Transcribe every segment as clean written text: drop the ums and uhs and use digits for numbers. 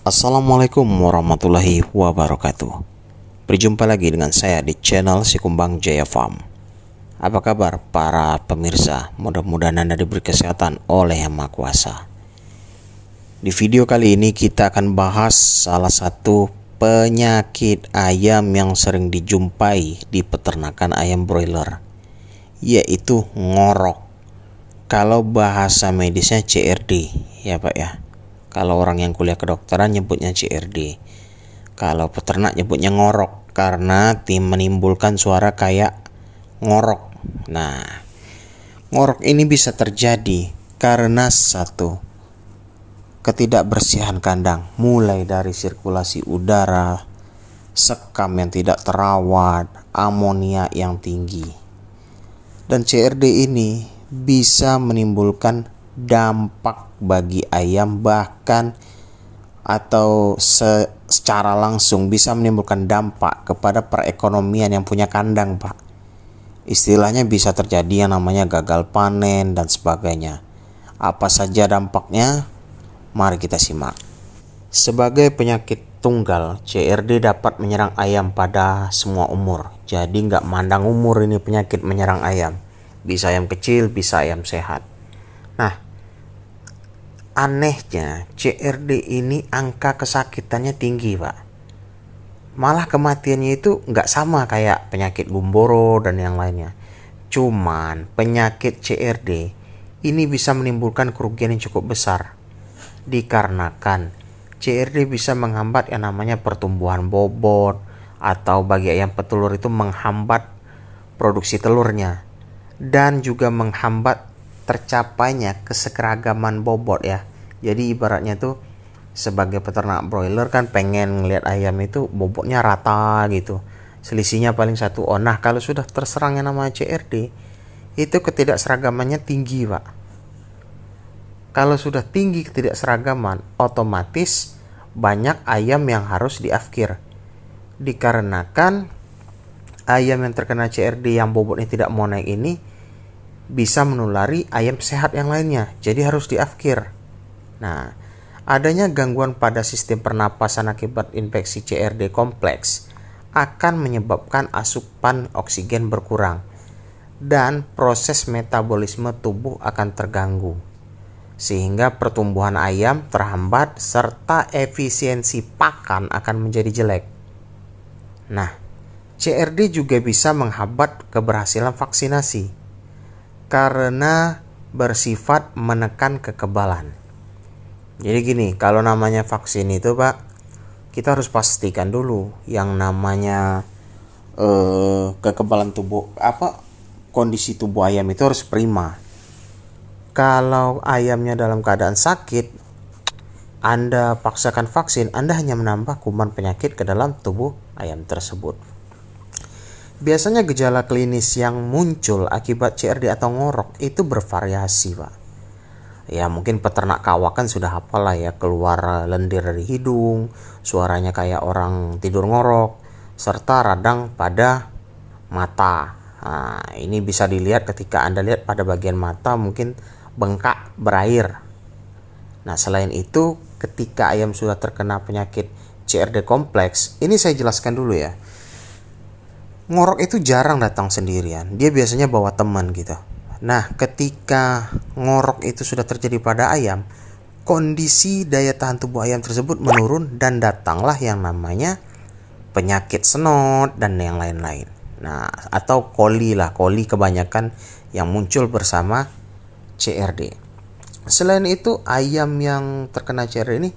Assalamualaikum warahmatullahi wabarakatuh. Berjumpa lagi dengan saya di channel Sikumbang Jaya Farm. Apa kabar para pemirsa? Mudah-mudahan Anda diberi kesehatan oleh Yang Maha Kuasa. Di video kali ini kita akan bahas salah satu penyakit ayam yang sering dijumpai di peternakan ayam broiler, yaitu ngorok. Kalau bahasa medisnya CRD ya Pak ya. Kalau orang yang kuliah kedokteran nyebutnya CRD. Kalau peternak nyebutnya ngorok karena menimbulkan suara kayak ngorok. Nah, ngorok ini bisa terjadi karena satu, ketidakbersihan kandang, mulai dari sirkulasi udara, sekam yang tidak terawat, amonia yang tinggi. Dan CRD ini bisa menimbulkan dampak bagi ayam, bahkan atau secara langsung bisa menimbulkan dampak kepada perekonomian yang punya kandang, Pak. Istilahnya bisa terjadi yang namanya gagal panen dan sebagainya. Apa saja dampaknya? Mari kita simak. Sebagai penyakit tunggal, CRD dapat menyerang ayam pada semua umur. Jadi nggak mandang umur ini penyakit menyerang ayam. Bisa ayam kecil, bisa ayam sehat. Nah, anehnya CRD ini angka kesakitannya tinggi, Pak. Malah kematiannya itu nggak sama kayak penyakit gumboro dan yang lainnya. Cuman penyakit CRD ini bisa menimbulkan kerugian yang cukup besar. Dikarenakan CRD bisa menghambat yang namanya pertumbuhan bobot, atau bagi ayam petelur itu menghambat produksi telurnya. Dan juga menghambat tercapainya kesekeragaman bobot ya. Jadi ibaratnya tuh sebagai peternak broiler kan pengen ngelihat ayam itu bobotnya rata gitu. Selisihnya paling 1 on. Nah, kalau sudah terserang yang namanya CRD, itu ketidakseragamannya tinggi, Pak. Kalau sudah tinggi ketidakseragaman, otomatis banyak ayam yang harus diafkir. Dikarenakan ayam yang terkena CRD yang bobotnya tidak mau naik ini bisa menulari ayam sehat yang lainnya, jadi harus diafkir. Nah, adanya gangguan pada sistem pernapasan akibat infeksi CRD kompleks akan menyebabkan asupan oksigen berkurang dan proses metabolisme tubuh akan terganggu, sehingga pertumbuhan ayam terhambat serta efisiensi pakan akan menjadi jelek. Nah, CRD juga bisa menghambat keberhasilan vaksinasi karena bersifat menekan kekebalan. Jadi gini, kalau namanya vaksin itu, Pak, kita harus pastikan dulu yang namanya kekebalan tubuh, kondisi tubuh ayam itu harus prima. Kalau ayamnya dalam keadaan sakit, Anda paksakan vaksin, Anda hanya menambah kuman penyakit ke dalam tubuh ayam tersebut. Biasanya gejala klinis yang muncul akibat CRD atau ngorok itu bervariasi, Pak. Ya, mungkin peternak kawak kan sudah hafal lah ya, keluar lendir dari hidung, suaranya kayak orang tidur ngorok, serta radang pada mata. Nah, ini bisa dilihat ketika Anda lihat pada bagian mata mungkin bengkak berair. Nah, selain itu, ketika ayam sudah terkena penyakit CRD kompleks, ini saya jelaskan dulu ya. Ngorok itu jarang datang sendirian, dia biasanya bawa teman gitu. Nah, ketika ngorok itu sudah terjadi pada ayam, kondisi daya tahan tubuh ayam tersebut menurun dan datanglah yang namanya penyakit senot dan yang lain-lain. Nah, atau koli kebanyakan yang muncul bersama CRD. Selain itu, ayam yang terkena CRD ini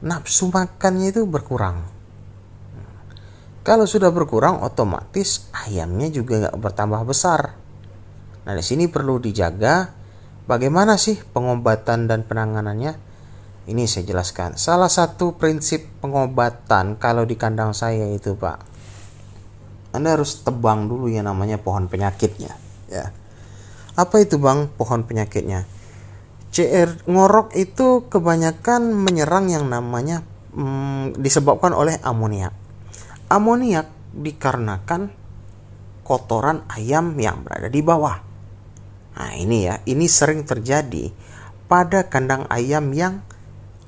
nafsu makannya itu berkurang. Kalau sudah berkurang, otomatis ayamnya juga nggak bertambah besar. Nah, di sini perlu dijaga bagaimana sih pengobatan dan penanganannya. Ini saya jelaskan. Salah satu prinsip pengobatan kalau di kandang saya itu, Pak, Anda harus tebang dulu yang namanya pohon penyakitnya. Ya. Apa itu, Bang, pohon penyakitnya? Ngorok itu kebanyakan menyerang yang namanya disebabkan oleh amoniak. Amoniak dikarenakan kotoran ayam yang berada di bawah. Nah, ini sering terjadi pada kandang ayam yang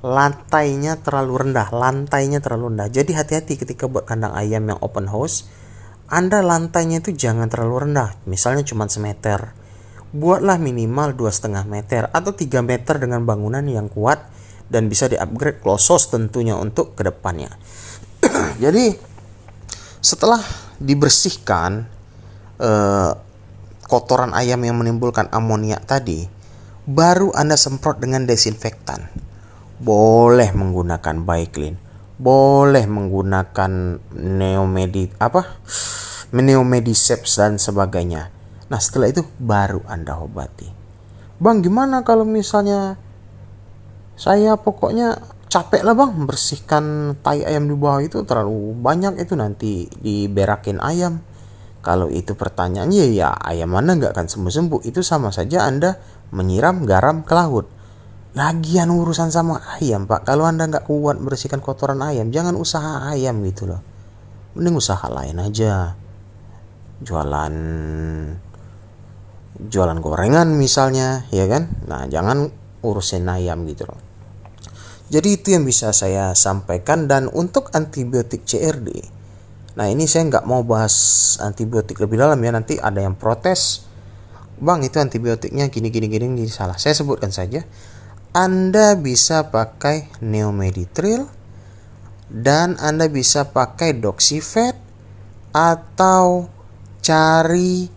lantainya terlalu rendah. Jadi hati-hati ketika buat kandang ayam yang open house. Anda lantainya itu jangan terlalu rendah, misalnya cuma semeter. Buatlah minimal 2,5 meter atau 3 meter dengan bangunan yang kuat dan bisa di-upgrade close house tentunya untuk kedepannya. Jadi setelah dibersihkan kotoran ayam yang menimbulkan amoniak tadi, baru Anda semprot dengan desinfektan. Boleh menggunakan Biclean, boleh menggunakan Neomediceps dan sebagainya. Nah setelah itu baru Anda obati. Bang, gimana kalau misalnya saya pokoknya capek lah bang, membersihkan tai ayam di bawah itu terlalu banyak, itu nanti diberakin ayam. Kalau itu pertanyaannya, ya ayam mana nggak akan sembuh-sembuh. Itu sama saja Anda menyiram garam ke laut. Lagian urusan sama ayam pak, kalau Anda nggak kuat bersihkan kotoran ayam, jangan usaha ayam gitu loh. Mending usaha lain aja, jualan gorengan misalnya, ya kan. Nah jangan urusin ayam gitu loh. Jadi itu yang bisa saya sampaikan. Dan untuk antibiotik CRD, nah ini saya nggak mau bahas antibiotik lebih dalam ya, nanti ada yang protes, bang itu antibiotiknya gini salah. Saya sebutkan saja, Anda bisa pakai Neomeditril dan Anda bisa pakai Doxyvet, atau cari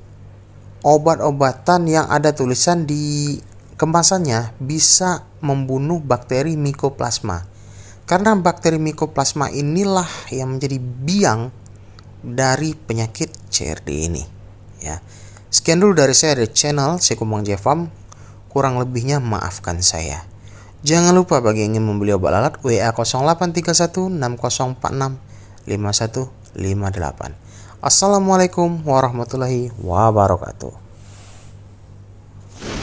obat-obatan yang ada tulisan di kemasannya bisa membunuh bakteri Mycoplasma. Karena bakteri Mycoplasma inilah yang menjadi biang dari penyakit CRD ini ya. Sekian dulu dari saya dari channel Sekumang Jevam. Kurang lebihnya maafkan saya. Jangan lupa bagi yang ingin membeli obat lalat, WA 0831 6046 5158. Assalamualaikum warahmatullahi wabarakatuh.